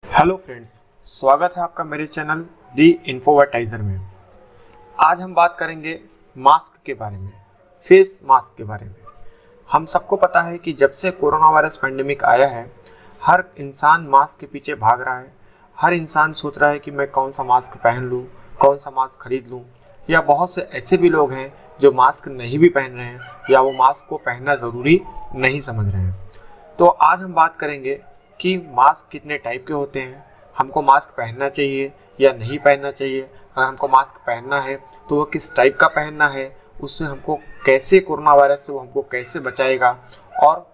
Hello friends, स्वागत है आपका मेरे चैनल दी इन्फोवर्टाइजर में। आज हम बात करेंगे मास्क के बारे में, फेस मास्क के बारे में। हम सबको पता है कि जब से कोरोना वायरस पेंडेमिक आया है, हर इंसान मास्क के पीछे भाग रहा है। हर इंसान सोच रहा है कि मैं कौन सा मास्क पहन लूँ, कौन सा मास्क खरीद लूँ। या बहुत से ऐसे भी लोग हैं जो मास्क नहीं भी पहन रहे हैं या वो मास्क को पहनना ज़रूरी नहीं समझ रहे हैं। तो आज हम बात करेंगे कि मास्क कितने टाइप के होते हैं, हमको मास्क पहनना चाहिए या नहीं पहनना चाहिए। अगर हमको मास्क पहनना है तो वो किस टाइप का पहनना है, उससे हमको कैसे, कोरोना वायरस से वो हमको कैसे बचाएगा, और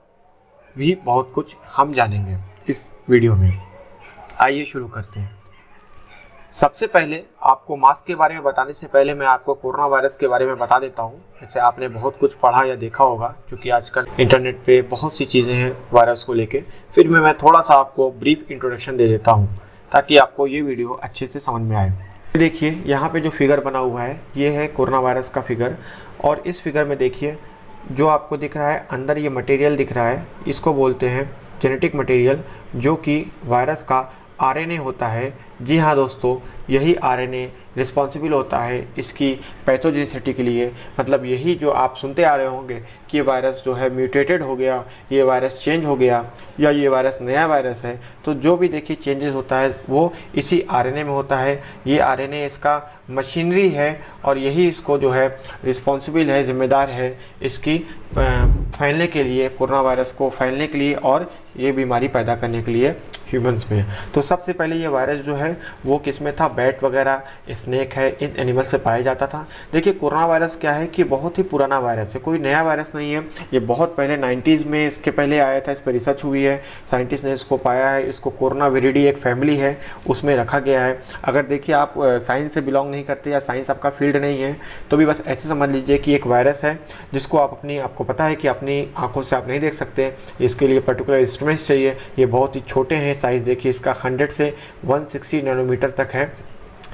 भी बहुत कुछ हम जानेंगे इस वीडियो में। आइए शुरू करते हैं। सबसे पहले आपको मास्क के बारे में बताने से पहले मैं आपको कोरोना वायरस के बारे में बता देता हूँ। जैसे आपने बहुत कुछ पढ़ा या देखा होगा, क्योंकि आजकल इंटरनेट पे बहुत सी चीज़ें हैं वायरस को लेके। फिर मैं थोड़ा सा आपको ब्रीफ इंट्रोडक्शन दे देता हूँ ताकि आपको ये वीडियो अच्छे से समझ में आए। देखिए यहाँ पे जो फिगर बना हुआ है ये है कोरोना वायरस का फिगर। और इस फिगर में देखिए जो आपको दिख रहा है अंदर ये मटेरियल दिख रहा है, इसको बोलते हैं जेनेटिक मटेरियल, जो कि वायरस का आरएनए होता है। जी हाँ दोस्तों, यही आरएनए रिस्पॉन्सिबल होता है इसकी पैथोजेनिसिटी के लिए। मतलब यही जो आप सुनते आ रहे होंगे कि ये वायरस जो है म्यूटेटेड हो गया, ये वायरस चेंज हो गया, या ये वायरस नया वायरस है, तो जो भी देखिए चेंजेस होता है वो इसी आरएनए में होता है। ये आरएनए इसका मशीनरी है और यही इसको जो है रिस्पॉन्सिबल है, जिम्मेदार है इसकी फैलने के लिए, कोरोना वायरस को फैलने के लिए और ये बीमारी पैदा करने के लिए ह्यूमंस में। तो सबसे पहले ये वायरस जो है वो किस में था, बैट वगैरह, स्नेक है, इन एनिमल से पाया जाता था। देखिए कोरोना वायरस क्या है कि बहुत ही पुराना वायरस है, कोई नया वायरस नहीं है। ये बहुत पहले 90s में इसके पहले आया था, इस पर रिसर्च हुई है, साइंटिस्ट ने इसको पाया है। इसको कोरोना विरिडी एक फैमिली है उसमें रखा गया है। अगर देखिए आप साइंस से बिलोंग नहीं करते या साइंस आपका फील्ड नहीं है तो भी बस ऐसे समझ लीजिए कि एक वायरस है जिसको आपको पता है कि अपनी आंखों से आप नहीं देख सकते। इसके लिए पर्टिकुलर इंस्ट्रूमेंट्स चाहिए। ये बहुत ही छोटे हैं, साइज़ देखिए इसका 100 से 160 नैनोमीटर तक है।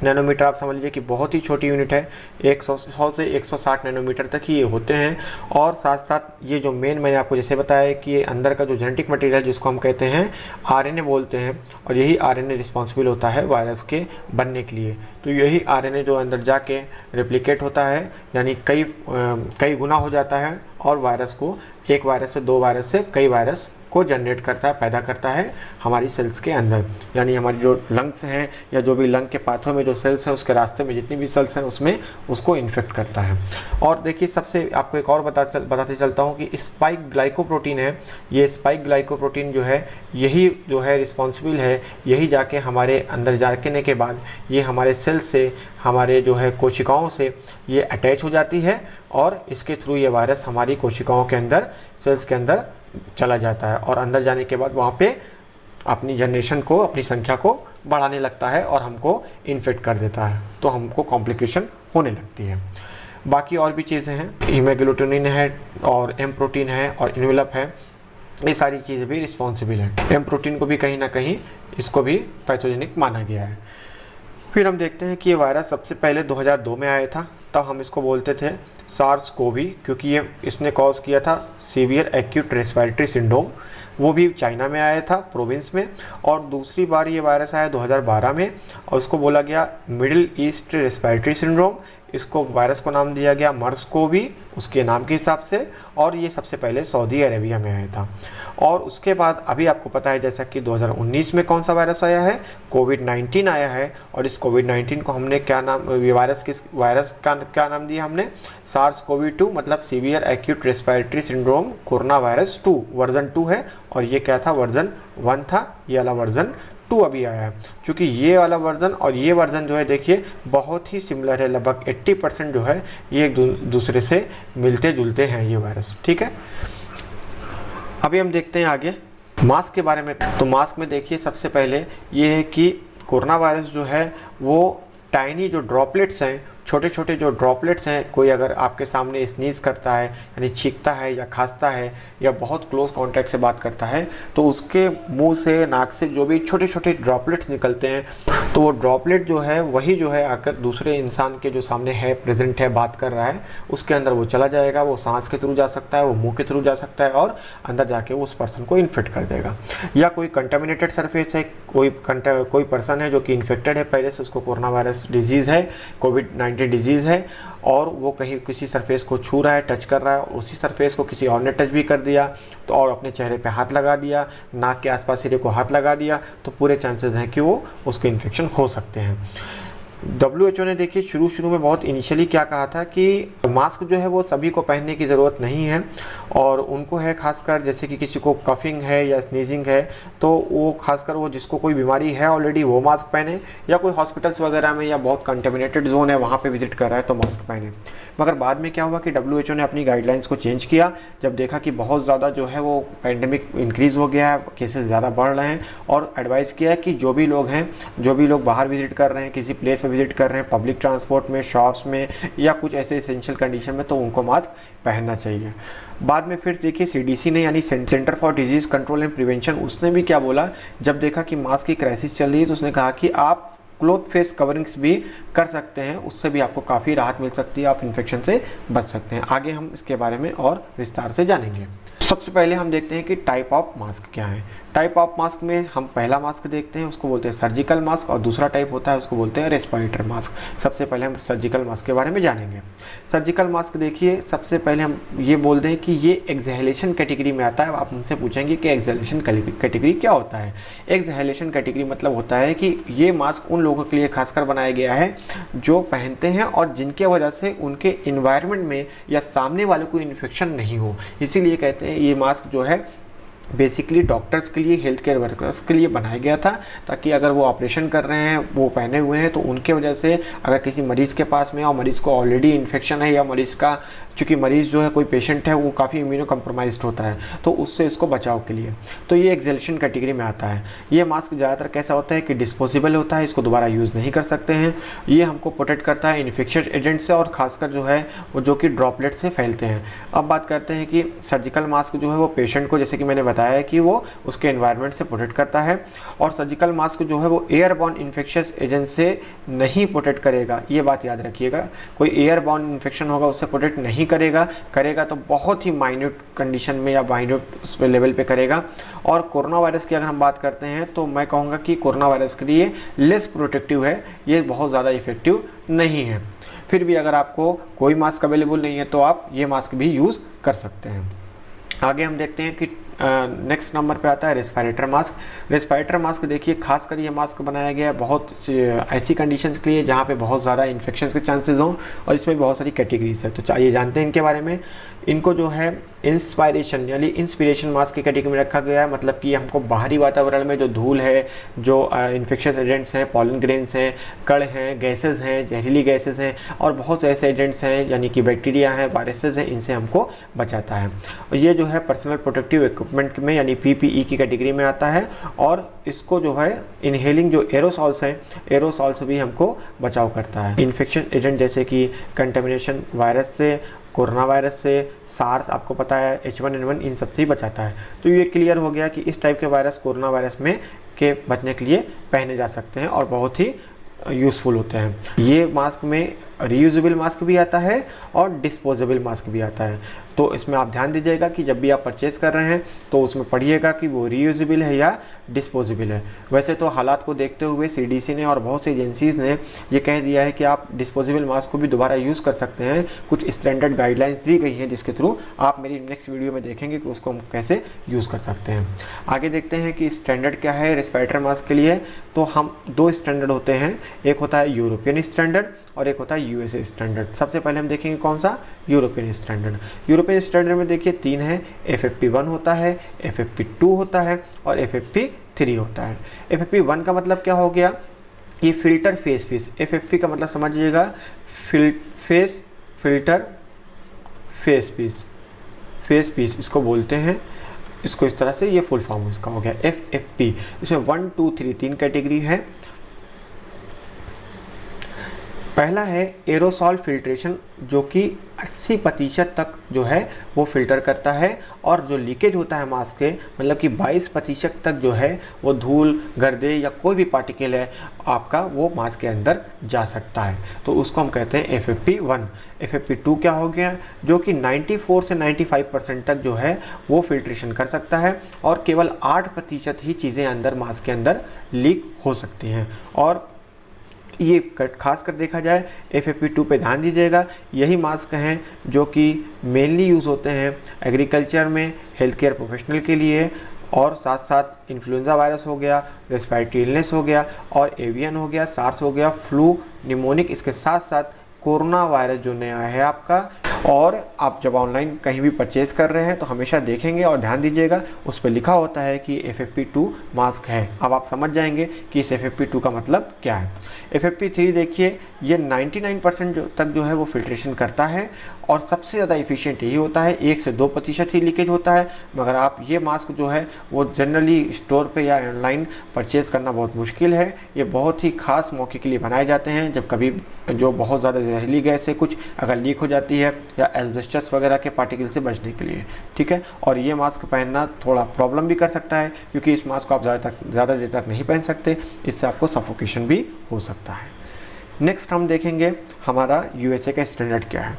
नैनोमीटर आप समझ लीजिए कि बहुत ही छोटी यूनिट है, 100 से 160 नैनोमीटर तक ही ये होते हैं। और साथ साथ ये जो मैंने आपको जैसे बताया कि ये अंदर का जो जेनेटिक मटेरियल जिसको हम कहते हैं आरएनए बोलते हैं, और यही आरएनए रिस्पॉन्सिबल होता है वायरस के बनने के लिए। तो यही आरएनए जो अंदर जाके रेप्लिकेट होता है, यानी कई गुना हो जाता है, और वायरस को एक वायरस से दो वायरस से कई वायरस को जनरेट करता है, पैदा करता है हमारी सेल्स के अंदर। यानी हमारी जो लंग्स हैं या जो भी लंग के पाथवे में जो सेल्स हैं, उसके रास्ते में जितनी भी सेल्स हैं उसमें उसको इन्फेक्ट करता है। और देखिए सबसे आपको एक और बताते चलता हूँ कि स्पाइक ग्लाइकोप्रोटीन है। ये स्पाइक ग्लाइकोप्रोटीन जो है यही जो है रिस्पॉन्सिबल है, यही जाके हमारे अंदर जाने के बाद ये हमारे सेल्स से, हमारे जो है कोशिकाओं से ये अटैच हो जाती है, और इसके थ्रू ये वायरस हमारी कोशिकाओं के अंदर, सेल्स के अंदर चला जाता है, और अंदर जाने के बाद वहाँ पे अपनी जनरेशन को, अपनी संख्या को बढ़ाने लगता है और हमको इन्फेक्ट कर देता है। तो हमको कॉम्प्लिकेशन होने लगती है। बाकी और भी चीज़ें हैं, हीमोग्लोबिन है और एम प्रोटीन है और इन्वेलप है, ये सारी चीज़ें भी रिस्पॉन्सिबल हैं। एम प्रोटीन को भी कहीं ना कहीं इसको भी पैथोजेनिक माना गया है। फिर हम देखते हैं कि ये वायरस सबसे पहले 2002 में आया था, तब हम इसको बोलते थे सार्स कोवी, क्योंकि इसने कॉज किया था सीवियर एक्यूट रेस्पिरेटरी सिंड्रोम। वो भी चाइना में आया था, प्रोविंस में। और दूसरी बार ये वायरस आया 2012 में, और उसको बोला गया मिडिल ईस्ट रेस्पिरेटरी सिंड्रोम। इसको वायरस को नाम दिया गया मर्स कोवी, उसके नाम के हिसाब से। और ये सबसे पहले सऊदी अरेबिया में आया था। और उसके बाद अभी आपको पता है जैसा कि 2019 में कौन सा वायरस आया है, कोविड-19 आया है। और इस कोविड-19 को हमने क्या नाम, वायरस का क्या नाम दिया हमने, SARS-CoV-2, मतलब severe acute respiratory syndrome corona virus 2, version 2 है। और ये क्या था, वर्जन 1 था, ये वाला वर्जन 2 अभी आया है। क्योंकि ये वाला वर्जन और ये वर्जन जो है देखिए बहुत ही सिमिलर है, लगभग 80% जो है ये एक दूसरे से मिलते जुलते हैं ये वायरस। ठीक है, अभी हम देखते हैं आगे मास्क के बारे में। तो मास्क में देखिए सबसे पहले ये है कि कोरोना वायरस जो है वो टाइनी जो ड्रॉपलेट्स हैं छोटे छोटे जो ड्रॉपलेट्स हैं, कोई अगर आपके सामने स्नीज़ करता है यानी छींकता है या खांसता है या बहुत क्लोज कॉन्टैक्ट से बात करता है, तो उसके मुंह से, नाक से जो भी छोटे छोटे ड्रॉपलेट्स निकलते हैं, तो वो ड्रॉपलेट जो है वही जो है आकर दूसरे इंसान के जो सामने है, प्रेजेंट है, बात कर रहा है, उसके अंदर वो चला जाएगा। वो सांस के थ्रू जा सकता है, वो मुंह के थ्रू जा सकता है और अंदर जाके उस पर्सन को इन्फेक्ट कर देगा। या कोई कंटामिनेटेड सरफेस है, कोई पर्सन है जो कि इन्फेक्टेड है पहले से, उसको कोरोना वायरस डिजीज़ है, कोविड-19 डिजीज़ है, और वो कहीं किसी सरफेस को छू रहा है, टच कर रहा है, उसी सरफेस को किसी और ने टच भी कर दिया तो, और अपने चेहरे पे हाथ लगा दिया, नाक के आसपास एरिया को हाथ लगा दिया, तो पूरे चांसेस हैं कि वो उसको इन्फेक्शन हो सकते हैं। WHO ने देखिए शुरू में बहुत इनिशियली क्या कहा था कि मास्क जो है वो सभी को पहनने की ज़रूरत नहीं है, और उनको है खासकर जैसे कि किसी को कफिंग है या स्नीजिंग है, तो वो खासकर वो जिसको कोई बीमारी है ऑलरेडी वो मास्क पहने, या कोई हॉस्पिटल्स वगैरह में या बहुत कंटेमिनेटेड जोन है वहाँ पे विजिट कर रहा है तो मास्क पहने। मगर बाद में क्या हुआ कि WHO ने अपनी गाइडलाइंस को चेंज किया, जब देखा कि बहुत ज़्यादा जो है वो पैंडमिक इंक्रीज़ हो गया है, केसेस ज़्यादा बढ़ रहे हैं, और एडवाइस किया कि जो भी लोग बाहर विजिट कर रहे हैं, किसी प्लेस पर विजिट कर रहे हैं, पब्लिक ट्रांसपोर्ट में, शॉप्स में, या कुछ ऐसे एसेंशियल कंडीशन में, तो उनको मास्क पहनना चाहिए। बाद में फिर देखिए CDC ने यानी centre for disease control and prevention, उसने भी क्या बोला, जब देखा कि मास्क की क्राइसिस चल रही है तो उसने कहा कि आप क्लोथ फेस कवरिंग्स भी कर सकते हैं, उससे भी आपको काफ़ी राहत मिल सकती है, आप इन्फेक्शन से बच सकते हैं। आगे हम इसके बारे में और विस्तार से जानेंगे। सबसे पहले हम देखते हैं कि टाइप ऑफ मास्क क्या है। टाइप ऑफ मास्क में हम पहला मास्क देखते हैं, उसको बोलते हैं सर्जिकल मास्क, और दूसरा टाइप होता है उसको बोलते हैं रेस्पिरेटर मास्क। सबसे पहले हम सर्जिकल मास्क के बारे में जानेंगे। सर्जिकल मास्क देखिए, सबसे पहले हम ये बोल दें कि ये एक्सहेलेशन कैटेगरी में आता है। आप उनसे पूछेंगे कि एक्सहेलेशन कैटेगरी क्या होता है। एक्सहेलेशन कैटेगरी मतलब होता है कि ये मास्क उन लोगों के लिए खासकर बनाया गया है जो पहनते हैं और जिनके वजह से उनके इन्वायरमेंट में या सामने वाले को इन्फेक्शन नहीं हो। इसीलिए कहते हैं ये मास्क जो है बेसिकली डॉक्टर्स के लिए, हेल्थ केयर वर्कर्स के लिए बनाया गया था, ताकि अगर वो ऑपरेशन कर रहे हैं, वो पहने हुए हैं, तो उनके वजह से अगर किसी मरीज़ के पास में और मरीज़ को ऑलरेडी इन्फेक्शन है, या मरीज़ का, चूँकि मरीज़ जो है कोई पेशेंट है वो काफ़ी इम्यूनो कम्प्रोमाइज्ड होता है, तो उससे इसको बचाव के लिए, तो ये एक्सहेलेशन कैटेगरी में आता है। ये मास्क ज़्यादातर कैसा होता है कि डिस्पोजेबल होता है, इसको दोबारा यूज़ नहीं कर सकते हैं। ये हमको प्रोटेक्ट करता है इन्फेक्शियस एजेंट से, और ख़ासकर जो है वो जो कि ड्रॉपलेट से फैलते हैं। अब बात करते हैं कि सर्जिकल मास्क जो है वो पेशेंट को, जैसे कि मैंने बताया है कि वो उसके एनवायरनमेंट से प्रोटेक्ट करता है, और सर्जिकल मास्क जो है वो एयरबॉर्न इन्फेक्शियस एजेंट से नहीं प्रोटेक्ट करेगा। ये बात याद रखिएगा, कोई एयरबॉर्न इन्फेक्शन होगा उससे प्रोटेक्ट नहीं करेगा तो बहुत ही माइन्यूट कंडीशन में या माइन्यूट लेवल पे करेगा। और कोरोना वायरस की अगर हम बात करते हैं तो मैं कहूँगा कि कोरोना वायरस के लिए लेस प्रोटेक्टिव है, ये बहुत ज़्यादा इफेक्टिव नहीं है। फिर भी अगर आपको कोई मास्क अवेलेबल नहीं है तो आप ये मास्क भी यूज़ कर सकते हैं। आगे हम देखते हैं कि नेक्स्ट नंबर पे आता है रेस्पिरेटर मास्क। रेस्पिरेटर मास्क देखिए, खासकर ये मास्क बनाया गया है बहुत ऐसी कंडीशंस के लिए जहाँ पे बहुत ज़्यादा इन्फेक्शन के चांसेस हों, और इसमें बहुत सारी कैटेगरीज है। तो चाहिए जानते हैं इनके बारे में। इनको जो है इंस्पायरेशन यानी इंस्पिरेशन मास्क की कैटेगरी में रखा गया है, मतलब कि हमको बाहरी वातावरण में जो धूल है, जो इन्फेक्शियस एजेंट्स हैं, पॉलन ग्रेन्स हैं, कण हैं, गैसेज हैं, जहरीली गैसेज हैं, और बहुत से ऐसे एजेंट्स हैं यानी कि बैक्टीरिया हैं, वायरसेस हैं, इनसे हमको बचाता है। और ये जो है पर्सनल प्रोटेक्टिव इक्विपमेंट में यानी PPE की कैटेगरी में आता है, और इसको जो है इनहेलिंग जो एरोसॉल्स हैं, एरोसॉल भी हमको बचाव करता है। इन्फेक्शन एजेंट जैसे कि कंटेमिनेशन वायरस से, कोरोना वायरस से, सार्स आपको पता है, H1N1, इन सब से ही बचाता है। तो ये क्लियर हो गया कि इस टाइप के वायरस कोरोना वायरस में के बचने के लिए पहने जा सकते हैं और बहुत ही यूज़फुल होते हैं। ये मास्क में रीयूजेबल मास्क भी आता है और डिस्पोजेबल मास्क भी आता है। तो इसमें आप ध्यान दीजिएगा कि जब भी आप परचेज़ कर रहे हैं तो उसमें पढ़िएगा कि वो रीयूजेबल है या डिस्पोजेबल है। वैसे तो हालात को देखते हुए CDC ने और बहुत सी एजेंसीज़ ने ये कह दिया है कि आप डिस्पोजेबल मास्क को भी दोबारा यूज़ कर सकते हैं। कुछ स्टैंडर्ड गाइडलाइंस दी गई हैं जिसके थ्रू आप मेरी नेक्स्ट वीडियो में देखेंगे कि उसको हम कैसे यूज़ कर सकते हैं। आगे देखते हैं कि स्टैंडर्ड क्या है रेस्पिरेटर मास्क के लिए। तो हम 2 स्टैंडर्ड होते हैं, एक होता है यूरोपियन स्टैंडर्ड और एक होता है USA स्टैंडर्ड। सबसे पहले हम देखेंगे कौन सा, यूरोपियन स्टैंडर्ड। यूरोपियन स्टैंडर्ड में देखिए 3 है, FFP1 होता है, FFP2 होता है और FFP3 होता है। FFP1 का मतलब क्या हो गया, ये फिल्टर फेस पीस। FFP का मतलब समझिएगा फिल्टर फेस पीस इसको बोलते हैं, इसको इस तरह से, ये फुल फॉर्म इसका हो गया FFP। इसमें 1 2 3 3 कैटेगरी है। पहला है एरोसॉल फिल्ट्रेशन, जो कि 80% तक जो है वो फिल्टर करता है, और जो लीकेज होता है मास्क के, मतलब कि 22% तक जो है वो धूल, गर्दे या कोई भी पार्टिकल है आपका वो मास्क के अंदर जा सकता है, तो उसको हम कहते हैं FFP1। FFP2 क्या हो गया, जो कि 94 से 95% तक जो है वो फिल्ट्रेशन कर सकता है, और केवल 8% ही चीज़ें अंदर मास्क के अंदर लीक हो सकती हैं। और ये खास कर देखा जाए FFP2 पे ध्यान दीजिएगा, यही मास्क हैं जो कि मेनली यूज़ होते हैं एग्रीकल्चर में, हेल्थ केयर प्रोफेशनल के लिए, और साथ साथ इन्फ्लुएंजा वायरस हो गया, रेस्पिरेटरी इलनेस हो गया, और एवियन हो गया, सार्स हो गया, फ्लू, निमोनिक, इसके साथ साथ कोरोना वायरस जो नया है आपका। और आप जब ऑनलाइन कहीं भी परचेज कर रहे हैं तो हमेशा देखेंगे और ध्यान दीजिएगा, उस पर लिखा होता है कि FFP2 मास्क है। अब आप समझ जाएंगे कि इस FFP2 का मतलब क्या है। FFP3 देखिए, ये 99% तक जो है वो फिल्ट्रेशन करता है, और सबसे ज़्यादा इफ़िशिएंट यही होता है, 1 से 2% ही लीकेज होता है। मगर आप ये मास्क जो है वो जनरली स्टोर पे या ऑनलाइन परचेज़ करना बहुत मुश्किल है। ये बहुत ही ख़ास मौके के लिए बनाए जाते हैं, जब कभी जो बहुत ज़्यादा जहरीली गैस है कुछ अगर लीक हो जाती है, या एस्बेस्टस वगैरह के पार्टिकल से बचने के लिए, ठीक है। और ये मास्क पहनना थोड़ा प्रॉब्लम भी कर सकता है, क्योंकि इस मास्क को आप ज़्यादा देर तक नहीं पहन सकते, इससे आपको सफोकेशन भी हो सकता है। नेक्स्ट हम देखेंगे हमारा USA का स्टैंडर्ड क्या है।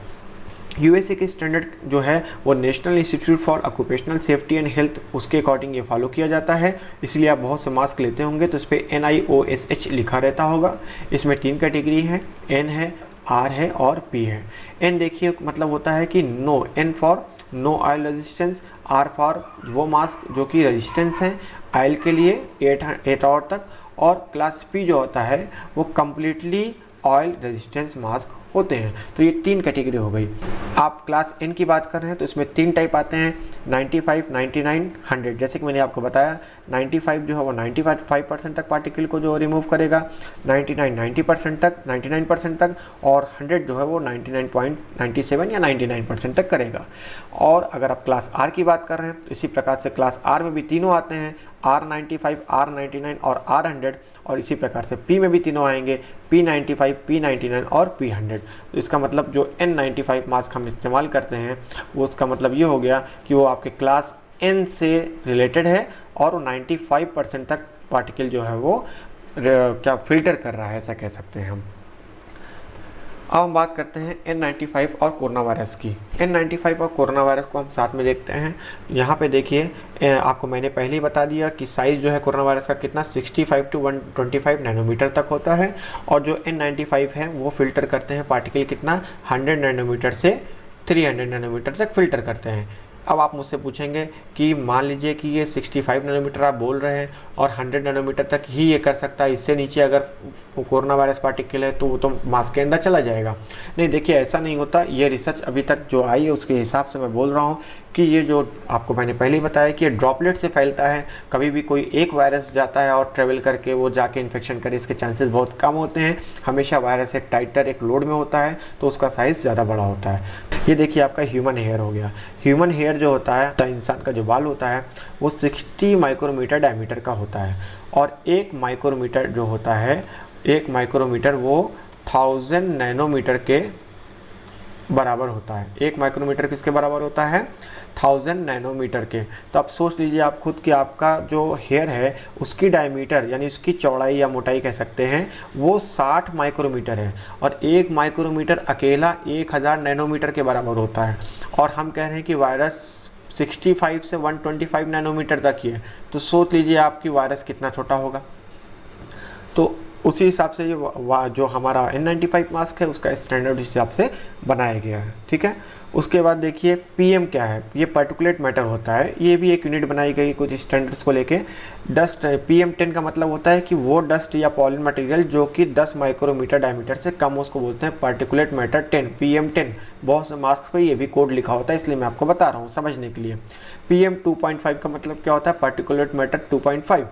USA के स्टैंडर्ड जो है वो national institute for occupational safety and health, उसके अकॉर्डिंग ये फॉलो किया जाता है। इसलिए आप बहुत से मास्क लेते होंगे तो इस पर NIOSH लिखा रहता होगा। इसमें 3 कैटेगरी हैं, N है, R है और P है। N देखिए मतलब होता है कि no, N for no oil resistance, R for वो मास्क जो कि रेजिस्टेंस हैं ऑयल के लिए 8 आवर तक, और क्लास P जो होता है वो कम्प्लीटली ऑयल रेजिस्टेंस मास्क होते हैं। तो ये 3 कैटेगरी हो गई। आप क्लास N की बात कर रहे हैं तो इसमें 3 टाइप आते हैं, 95, 99, 100। जैसे कि मैंने आपको बताया 95 जो है वो 95% तक पार्टिकल को जो रिमूव करेगा, 99 90% तक, 99% तक, और 100 जो है वो 99.97 या 99% तक करेगा। और अगर आप क्लास R की बात कर रहे हैं तो इसी प्रकार से क्लास R में भी तीनों आते हैं, R95, R99 और R100, और इसी प्रकार से P में भी तीनों आएंगे, P95, P99 और P100। तो इसका मतलब जो N95 मास्क हम इस्तेमाल करते हैं वो उसका मतलब ये हो गया कि वो आपके क्लास N से रिलेटेड है, और वो 95% तक पार्टिकल जो है वो क्या फिल्टर कर रहा है, ऐसा कह सकते हैं हम। अब हम बात करते हैं N95 और कोरोना वायरस की। N95 और कोरोना वायरस को हम साथ में देखते हैं। यहाँ पे देखिए आपको मैंने पहले ही बता दिया कि साइज़ जो है कोरोना वायरस का कितना 65 to 125 नैनोमीटर तक होता है, और जो N95 है वो फिल्टर करते हैं पार्टिकल कितना 100 नैनोमीटर से 300 नैनोमीटर तक फिल्टर करते हैं। अब आप मुझसे पूछेंगे कि मान लीजिए कि ये 65 नैनोमीटर आप बोल रहे हैं और 100 नैनोमीटर तक ही ये कर सकता है, इससे नीचे अगर कोरोना वायरस पार्टिकल है तो वो तो मास्क के अंदर चला जाएगा। नहीं, देखिए ऐसा नहीं होता। ये रिसर्च अभी तक जो आई है उसके हिसाब से मैं बोल रहा हूँ कि ये जो आपको मैंने पहले ही बताया कि ये ड्रॉपलेट से फैलता है। कभी भी कोई एक वायरस जाता है और ट्रेवल करके वो जाके इन्फेक्शन करे, इसके चांसेस बहुत कम होते हैं। हमेशा वायरस एक टाइटर एक लोड में होता है तो उसका साइज़ ज़्यादा बड़ा होता है। ये देखिए आपका ह्यूमन हेयर हो गया। ह्यूमन हेयर जो होता है तो इंसान का जो बाल होता है वो 60 माइक्रोमीटर डायमीटर का होता है, और 1 माइक्रोमीटर जो होता है, 1 माइक्रोमीटर वो 1000 नैनोमीटर के बराबर होता है। 1 माइक्रोमीटर किसके बराबर होता है? 1000 नैनोमीटर के। तो आप सोच लीजिए आप खुद कि आपका जो हेयर है उसकी डायमीटर यानी उसकी चौड़ाई या मोटाई कह सकते हैं वो 60 माइक्रोमीटर है, और 1 माइक्रोमीटर अकेला 1000 नैनोमीटर के बराबर होता है। और हम कह रहे हैं कि वायरस 65 से 125 नैनोमीटर तक ही है, तो सोच लीजिए आपकी वायरस कितना छोटा होगा। तो उसी हिसाब से ये जो हमारा N95 मास्क है उसका स्टैंडर्ड हिसाब से बनाया गया है, ठीक है। उसके बाद देखिए PM क्या है, ये पार्टिकुलेट मैटर होता है। ये भी एक यूनिट बनाई गई कुछ स्टैंडर्ड्स को लेके। डस्ट PM10 का मतलब होता है कि वो डस्ट या पॉलन मटेरियल जो कि 10 माइक्रोमीटर डायमीटर से कम, उसको बोलते हैं पार्टिकुलेट मैटर 10, PM10। बहुत से मास्क पे ये भी कोड लिखा होता है, इसलिए मैं आपको बता रहा हूँ समझने के लिए। PM 2.5 का मतलब क्या होता है? पार्टिकुलेट मैटर 2.5,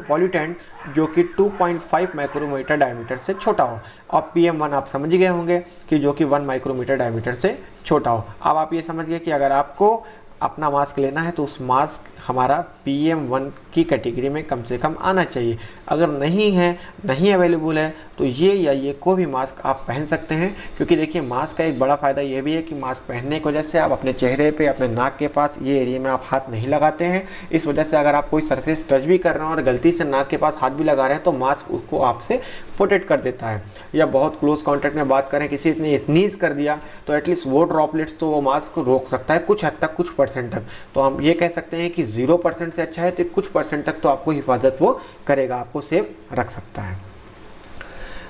पॉल्यूटेंट जो कि 2.5 माइक्रोमीटर डायमीटर से छोटा हो। और PM1 आप समझ गए होंगे कि जो कि 1 माइक्रोमीटर डायमीटर से छोटा हो। अब आप ये समझ गए कि अगर आपको अपना मास्क लेना है तो उस मास्क हमारा PM1 की कैटेगरी में कम से कम आना चाहिए। अगर नहीं है, नहीं अवेलेबल है, तो ये या ये कोई भी मास्क आप पहन सकते हैं। क्योंकि देखिए मास्क का एक बड़ा फ़ायदा ये भी है कि मास्क पहनने की वजह से आप अपने चेहरे पे, अपने नाक के पास ये एरिया में आप हाथ नहीं लगाते हैं। इस वजह से अगर आप कोई सरफेस टच भी कर रहे हैं और गलती से नाक के पास हाथ भी लगा रहे हैं तो मास्क उसको आपसे प्रोटेक्ट कर देता है। या बहुत क्लोज कॉन्टैक्ट में बात करें, किसी ने स्नीज कर दिया तो एटलीस्ट वो ड्रॉपलेट्स तो वो मास्क रोक सकता है कुछ हद तक, कुछ परसेंट तक। तो हम ये कह सकते हैं कि 0% से अच्छा है तो कुछ परसेंट तक तो आपको हिफाजत वो करेगा, आपको सेफ रख सकता है।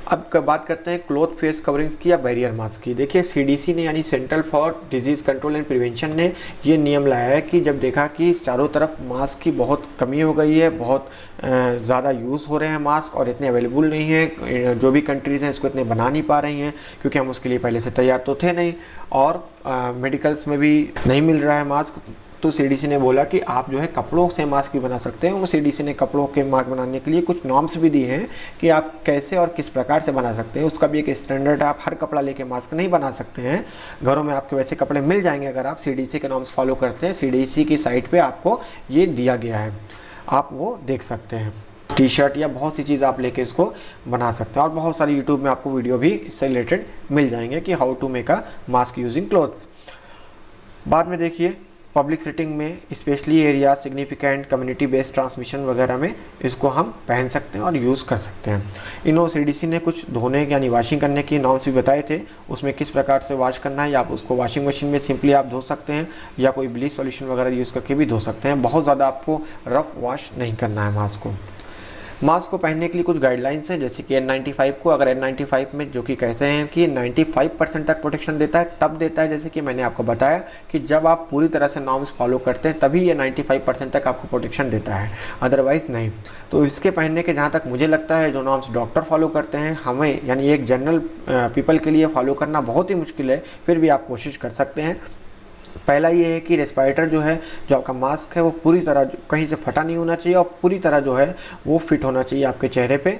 अब बात करते हैं क्लोथ फेस कवरिंग्स की या बैरियर मास्क की। देखिए CDC ने यानी central for disease control and prevention ने ये नियम लाया है कि जब देखा कि चारों तरफ मास्क की बहुत कमी हो गई है, बहुत ज़्यादा यूज़ हो रहे हैं मास्क और इतने अवेलेबल नहीं है, जो भी कंट्रीज़ हैं इसको इतने बना नहीं पा रही हैं क्योंकि हम उसके लिए पहले से तैयार तो थे नहीं और मेडिकल्स में भी नहीं मिल रहा है मास्क। तो CDC ने बोला कि आप जो है कपड़ों से मास्क भी बना सकते हैं। वो CDC ने कपड़ों के मास्क बनाने के लिए कुछ नॉर्म्स भी दिए हैं कि आप कैसे और किस प्रकार से बना सकते हैं। उसका भी एक स्टैंडर्ड है, आप हर कपड़ा लेके मास्क नहीं बना सकते हैं। घरों में आपके वैसे कपड़े मिल जाएंगे अगर आप CDC के नॉर्म्स फॉलो करते हैं। CDC की साइट पर आपको ये दिया गया है, आप वो देख सकते हैं। T-शर्ट या बहुत सी चीज़ आप लेके इसको बना सकते हैं और बहुत सारी यूट्यूब में आपको वीडियो भी इससे रिलेटेड मिल जाएंगे कि how to make a mask using clothes. बाद में देखिए पब्लिक सेटिंग में specially area, significant community based transmission वगैरह में इसको हम पहन सकते हैं और यूज़ कर सकते हैं। इन्हों CDC ने कुछ धोने यानी वॉशिंग करने की नॉर्म्स भी बताए थे, उसमें किस प्रकार से वॉश करना है। या आप उसको वॉशिंग मशीन में सिंपली आप धो सकते हैं या कोई ब्लीच सॉल्यूशन वगैरह यूज़ करके भी धो सकते हैं। बहुत ज़्यादा आपको रफ वॉश नहीं करना है मास्क को। मास्क को पहनने के लिए कुछ गाइडलाइंस हैं, जैसे कि N95 को, अगर N95 में जो कि कहते हैं कि 95% तक प्रोटेक्शन देता है, तब देता है जैसे कि मैंने आपको बताया कि जब आप पूरी तरह से नॉर्म्स फॉलो करते हैं तभी ये 95% तक आपको प्रोटेक्शन देता है, अदरवाइज़ नहीं। तो इसके पहनने के जहाँ तक मुझे लगता है जो नॉर्म्स डॉक्टर फॉलो करते हैं, हमें यानी एक जनरल पीपल के लिए फॉलो करना बहुत ही मुश्किल है, फिर भी आप कोशिश कर सकते हैं। पहला ये है कि रेस्पिरेटर जो है, जो आपका मास्क है, वो पूरी तरह कहीं से फटा नहीं होना चाहिए और पूरी तरह जो है वो फिट होना चाहिए आपके चेहरे पे।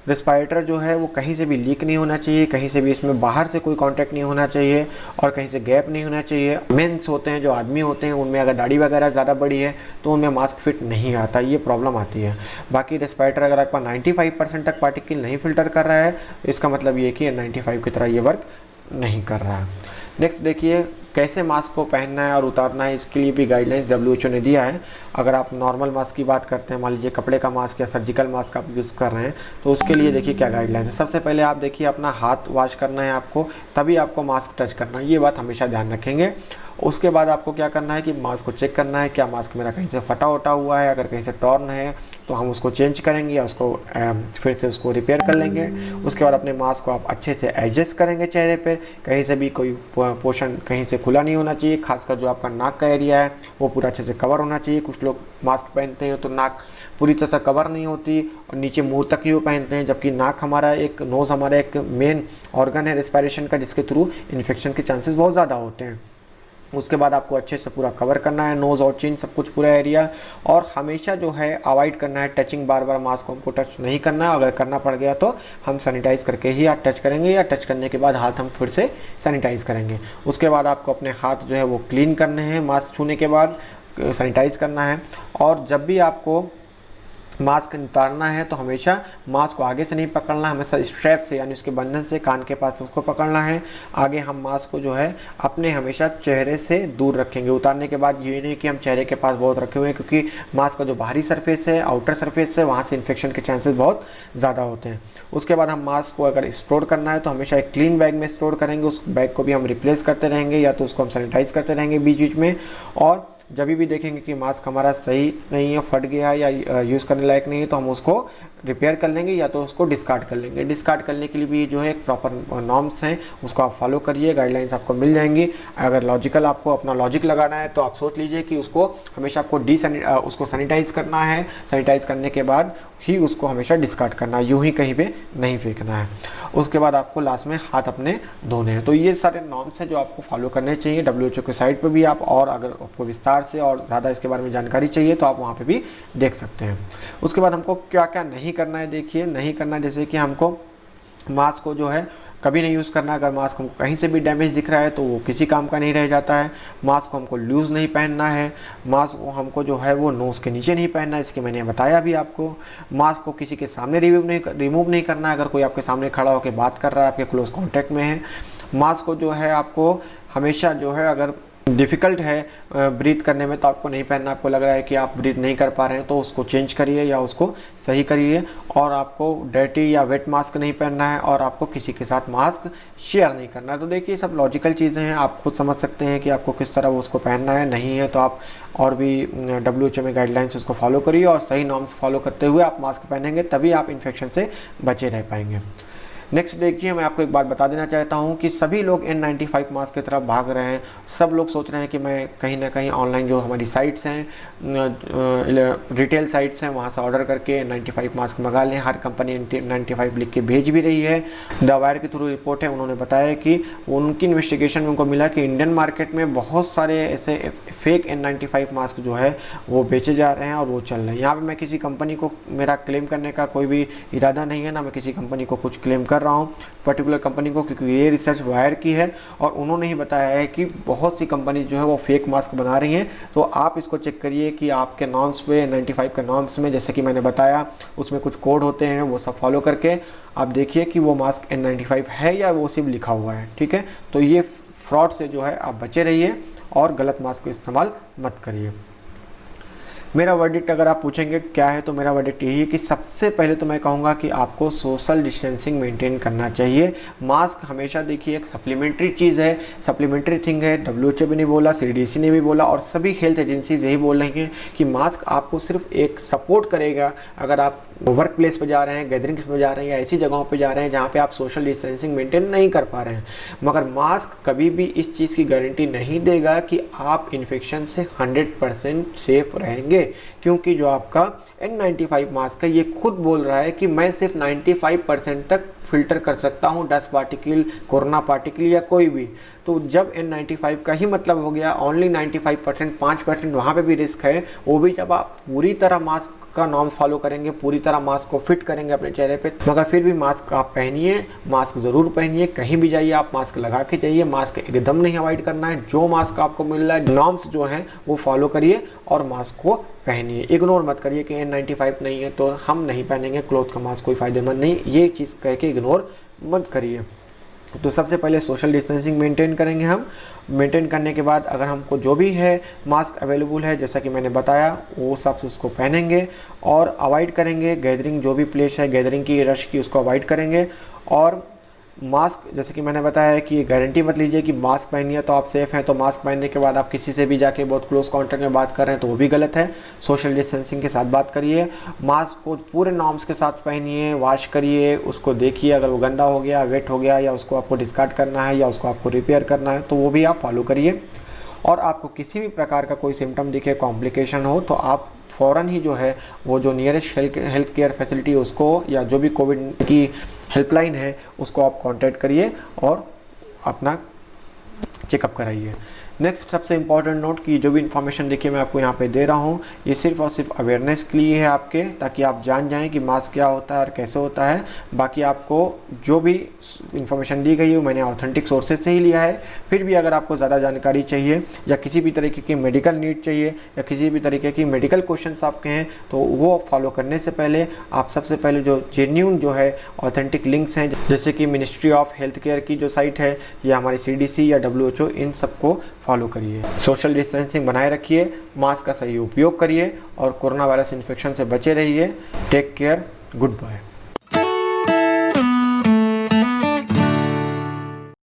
रेस्पिरेटर जो है वो कहीं से भी लीक नहीं होना चाहिए, कहीं से भी इसमें बाहर से कोई कांटेक्ट नहीं होना चाहिए और कहीं से गैप नहीं होना चाहिए। मेंस होते हैं, जो आदमी होते हैं, उनमें अगर दाढ़ी वगैरह ज़्यादा बड़ी है तो उनमें मास्क फिट नहीं आता, ये प्रॉब्लम आती है। बाकी रेस्पिरेटर अगर आपका 95% तक पार्टिकल नहीं फिल्टर कर रहा है, इसका मतलब ये कि 95 की तरह ये वर्क नहीं कर रहा है। नेक्स्ट देखिए कैसे मास्क को पहनना है और उतारना है, इसके लिए भी गाइडलाइंस WHO ने दिया है। अगर आप नॉर्मल मास्क की बात करते हैं, मान लीजिए कपड़े का मास्क या सर्जिकल मास्क आप यूज़ कर रहे हैं, तो उसके लिए देखिए क्या गाइडलाइंस है। सबसे पहले आप देखिए अपना हाथ वॉश करना है आपको, तभी आपको मास्क टच करना है, ये बात हमेशा ध्यान रखेंगे। उसके बाद आपको क्या करना है कि मास्क को चेक करना है, क्या मास्क मेरा कहीं से फटा उटा हुआ है, अगर कहीं से टॉर्न है तो हम उसको चेंज करेंगे या उसको फिर से उसको रिपेयर कर लेंगे। उसके बाद अपने मास्क को आप अच्छे से एडजस्ट करेंगे चेहरे पर, कहीं से भी कोई पोर्शन कहीं से खुला नहीं होना चाहिए, खासकर जो आपका नाक का एरिया है वो पूरा अच्छे से कवर होना चाहिए। कुछ लोग मास्क पहनते हैं तो नाक पूरी तरह से कवर नहीं होती और नीचे मुंह तक ही वो पहनते हैं, जबकि नाक हमारा एक, नोज़ हमारा एक मेन ऑर्गन है रेस्पिरेशन का, जिसके थ्रू इन्फेक्शन के चांसेस बहुत ज़्यादा होते हैं। उसके बाद आपको अच्छे से पूरा कवर करना है, नोज़ और चिन सब कुछ पूरा एरिया, और हमेशा जो है अवॉइड करना है टचिंग, बार बार मास्क को हमको टच नहीं करना है। अगर करना पड़ गया तो हम सैनिटाइज़ करके ही हाथ टच करेंगे या टच करने के बाद हाथ हम फिर से सैनिटाइज़ करेंगे। उसके बाद आपको अपने हाथ जो है वो क्लीन करने हैं, मास्क छूने के बाद सैनिटाइज़ करना है। और जब भी आपको मास्क उतारना है तो हमेशा मास्क को आगे से नहीं पकड़ना है, हमेशा स्ट्रैप से यानी उसके बंधन से कान के पास उसको पकड़ना है। आगे हम मास्क को जो है अपने हमेशा चेहरे से दूर रखेंगे। उतारने के बाद ये नहीं कि हम चेहरे के पास बहुत रखे हुए हैं, क्योंकि मास्क का जो बाहरी सरफेस है, आउटर सरफेस है, वहाँ से इन्फेक्शन के चांसेस बहुत ज़्यादा होते हैं। उसके बाद हम मास्क को अगर स्टोर करना है तो हमेशा एक क्लीन बैग में स्टोर करेंगे। उस बैग को भी हम रिप्लेस करते रहेंगे या तो उसको हम सैनिटाइज़ करते रहेंगे बीच बीच में। और जब भी देखेंगे कि मास्क हमारा सही नहीं है, फट गया या यूज़ करने लायक नहीं है, तो हम उसको रिपेयर कर लेंगे या तो उसको डिस्कार्ड कर लेंगे। डिस्कार्ड करने के लिए भी जो है एक प्रॉपर नॉर्म्स हैं, उसको आप फॉलो करिए, गाइडलाइंस आपको मिल जाएंगी। अगर लॉजिकल आपको अपना लॉजिक लगाना है तो आप सोच लीजिए कि उसको हमेशा आपको उसको सैनिटाइज़ करना है, सैनिटाइज़ करने के बाद ही उसको हमेशा डिस्कार्ड करना है, यूँ ही कहीं पे नहीं फेंकना है। उसके बाद आपको लास्ट में हाथ अपने धोने हैं। तो ये सारे नॉर्म्स हैं जो आपको फॉलो करने चाहिए। WHO के साइट पर भी आप, और अगर आपको विस्तार से और ज़्यादा इसके बारे में जानकारी चाहिए तो आप वहाँ पे भी देख सकते हैं। उसके बाद हमको क्या क्या नहीं करना है, देखिए नहीं करना है, जैसे कि हमको मास्क को जो है कभी नहीं यूज़ करना है। अगर मास्क हमको कहीं से भी डैमेज दिख रहा है तो वो किसी काम का नहीं रह जाता है। मास्क को हमको लूज़ नहीं पहनना है, मास्क को हमको जो है वो नोज़ के नीचे नहीं पहनना है, इसके मैंने बताया भी आपको। मास्क को किसी के सामने रिमूव नहीं करना है, अगर कोई आपके सामने खड़ा होकर बात कर रहा है, आपके क्लोज कॉन्टैक्ट में है। मास्क को जो है आपको हमेशा जो है, अगर डिफ़िकल्ट है ब्रीथ करने में तो आपको नहीं पहनना, आपको लग रहा है कि आप ब्रीथ नहीं कर पा रहे हैं तो उसको चेंज करिए या उसको सही करिए। और आपको डर्टी या वेट मास्क नहीं पहनना है, और आपको किसी के साथ मास्क शेयर नहीं करना है। तो देखिए सब लॉजिकल चीज़ें हैं, आप खुद समझ सकते हैं कि आपको किस तरह उसको पहनना है। नहीं है तो आप और भी WHO में गाइडलाइंस उसको फॉलो करिए, और सही नॉर्म्स फॉलो करते हुए आप मास्क पहनेंगे, तभी आप इन्फेक्शन से बचे रह पाएंगे। नेक्स्ट देखिए, मैं आपको एक बात बता देना चाहता हूँ कि सभी लोग N95 मास्क की तरफ भाग रहे हैं। सब लोग सोच रहे हैं कि मैं कहीं ना कहीं ऑनलाइन जो हमारी साइट्स हैं, रिटेल साइट्स हैं, वहाँ से ऑर्डर करके N95 मास्क मंगा लें। हर कंपनी N95 लिख के भेज भी रही है। द वायर के थ्रू रिपोर्ट है, उन्होंने बताया कि उनकी इन्वेस्टिगेशन में उनको मिला कि इंडियन मार्केट में बहुत सारे ऐसे फेक N95 मास्क जो है वो बेचे जा रहे हैं और वो चल रहे हैं। यहाँ पर मैं किसी कंपनी को, मेरा क्लेम करने का कोई भी इरादा नहीं है, ना मैं किसी कंपनी को कुछ क्लेम कर रहा हूँ पर्टिकुलर कंपनी को, क्योंकि ये रिसर्च वायर की है और उन्होंने ही बताया है कि बहुत सी कंपनी जो है वो फेक मास्क बना रही हैं। तो आप इसको चेक करिए कि आपके नॉर्म्स पे, N95 के नॉर्म्स में, जैसे कि मैंने बताया उसमें कुछ कोड होते हैं, वो सब फॉलो करके आप देखिए कि वो मास्क N95 है या वो सिर्फ लिखा हुआ है। ठीक है, तो ये फ्रॉड से जो है आप बचे रहिए और गलत मास्क का इस्तेमाल मत करिए। मेरा वर्डिक्ट अगर आप पूछेंगे क्या है, तो मेरा वर्डिक्ट यही है कि सबसे पहले तो मैं कहूँगा कि आपको सोशल डिस्टेंसिंग मेंटेन करना चाहिए। मास्क हमेशा देखिए एक सप्लीमेंट्री चीज़ है, सप्लीमेंट्री थिंग है। WHO भी नहीं बोला, CDC ने भी बोला, और सभी हेल्थ एजेंसीज यही बोल रही हैं कि मास्क आपको सिर्फ एक सपोर्ट करेगा। अगर आप वर्क प्लेस पर जा रहे हैं, गैदरिंग्स में जा रहे हैं या ऐसी जगहों पर जा रहे हैं जहाँ पे आप सोशल डिस्टेंसिंग मेंटेन नहीं कर पा रहे हैं, मगर मास्क कभी भी इस चीज़ की गारंटी नहीं देगा कि आप इन्फेक्शन से 100% सेफ रहेंगे। क्योंकि जो आपका N95 मास्क है ये खुद बोल रहा है कि मैं सिर्फ 95% तक फिल्टर कर सकता हूँ डस्ट पार्टिकल, कोरोना पार्टिकल या कोई भी। तो जब N95 का ही मतलब हो गया ओनली 95%, 5% वहाँ पे भी रिस्क है। वो भी जब आप पूरी तरह मास्क का नॉर्म फॉलो करेंगे, पूरी तरह मास्क को फिट करेंगे अपने चेहरे पे, मगर फिर भी मास्क आप पहनिए, मास्क ज़रूर पहनिए। कहीं भी जाइए आप मास्क लगा के जाइए, मास्क एकदम नहीं अवॉइड करना है। जो मास्क आपको मिल रहा है, नॉर्म्स जो हैं वो फॉलो करिए और मास्क को पहनिए। इग्नोर मत करिए कि N95 नहीं है तो हम नहीं पहनेंगे, क्लॉथ का मास्क कोई फ़ायदेमंद नहीं, ये चीज़ कह के इग्नोर मत करिए। तो सबसे पहले सोशल डिस्टेंसिंग मेंटेन करेंगे हम। मेंटेन करने के बाद अगर हमको जो भी है मास्क अवेलेबल है, जैसा कि मैंने बताया, वो सब से उसको पहनेंगे और अवॉइड करेंगे गैदरिंग, जो भी प्लेस है गैदरिंग की, रश की, उसको अवॉइड करेंगे। और मास्क, जैसे कि मैंने बताया है कि ये गारंटी मत लीजिए कि मास्क पहनिए तो आप सेफ़ हैं, तो मास्क पहनने के बाद आप किसी से भी जाके बहुत क्लोज कॉन्टैक्ट में बात कर रहे हैं तो वो भी गलत है। सोशल डिस्टेंसिंग के साथ बात करिए, मास्क को पूरे नॉर्म्स के साथ पहनिए, वॉश करिए, उसको देखिए अगर वो गंदा हो गया, वेट हो गया, या उसको आपको डिस्कार्ड करना है या उसको आपको रिपेयर करना है तो वो भी आप फॉलो करिए। और आपको किसी भी प्रकार का कोई सिम्टम दिखे, कॉम्प्लिकेशन हो, तो आप फ़ौरन ही जो है वो जो नियरेस्ट हेल्थ केयर फैसिलिटी उसको, या जो भी कोविड की हेल्पलाइन है उसको आप कांटेक्ट करिए और अपना चेकअप कराइए। नेक्स्ट सबसे इम्पॉर्टेंट नोट कि जो भी इन्फॉर्मेशन देखिए मैं आपको यहाँ पे दे रहा हूँ, ये सिर्फ और सिर्फ अवेयरनेस के लिए है आपके, ताकि आप जान जाएं कि मास्क क्या होता है और कैसे होता है। बाकी आपको जो भी इन्फॉर्मेशन दी गई है मैंने ऑथेंटिक सोर्सेज से ही लिया है। फिर भी अगर आपको ज़्यादा जानकारी चाहिए या किसी भी तरीके की मेडिकल नीड चाहिए या किसी भी तरीके की मेडिकल क्वेश्चंस आपके हैं, तो वो फॉलो करने से पहले आप सबसे पहले जो जेन्यून जो है ऑथेंटिक लिंक्स हैं, जैसे कि मिनिस्ट्री ऑफ हेल्थ केयर की जो साइट है या हमारी CDC या WHO, इन सबको फॉलो करिए। सोशल डिस्टेंसिंग बनाए रखिए, मास्क का सही उपयोग करिए और कोरोना वायरस इन्फेक्शन से बचे रहिए। Take care, good bye.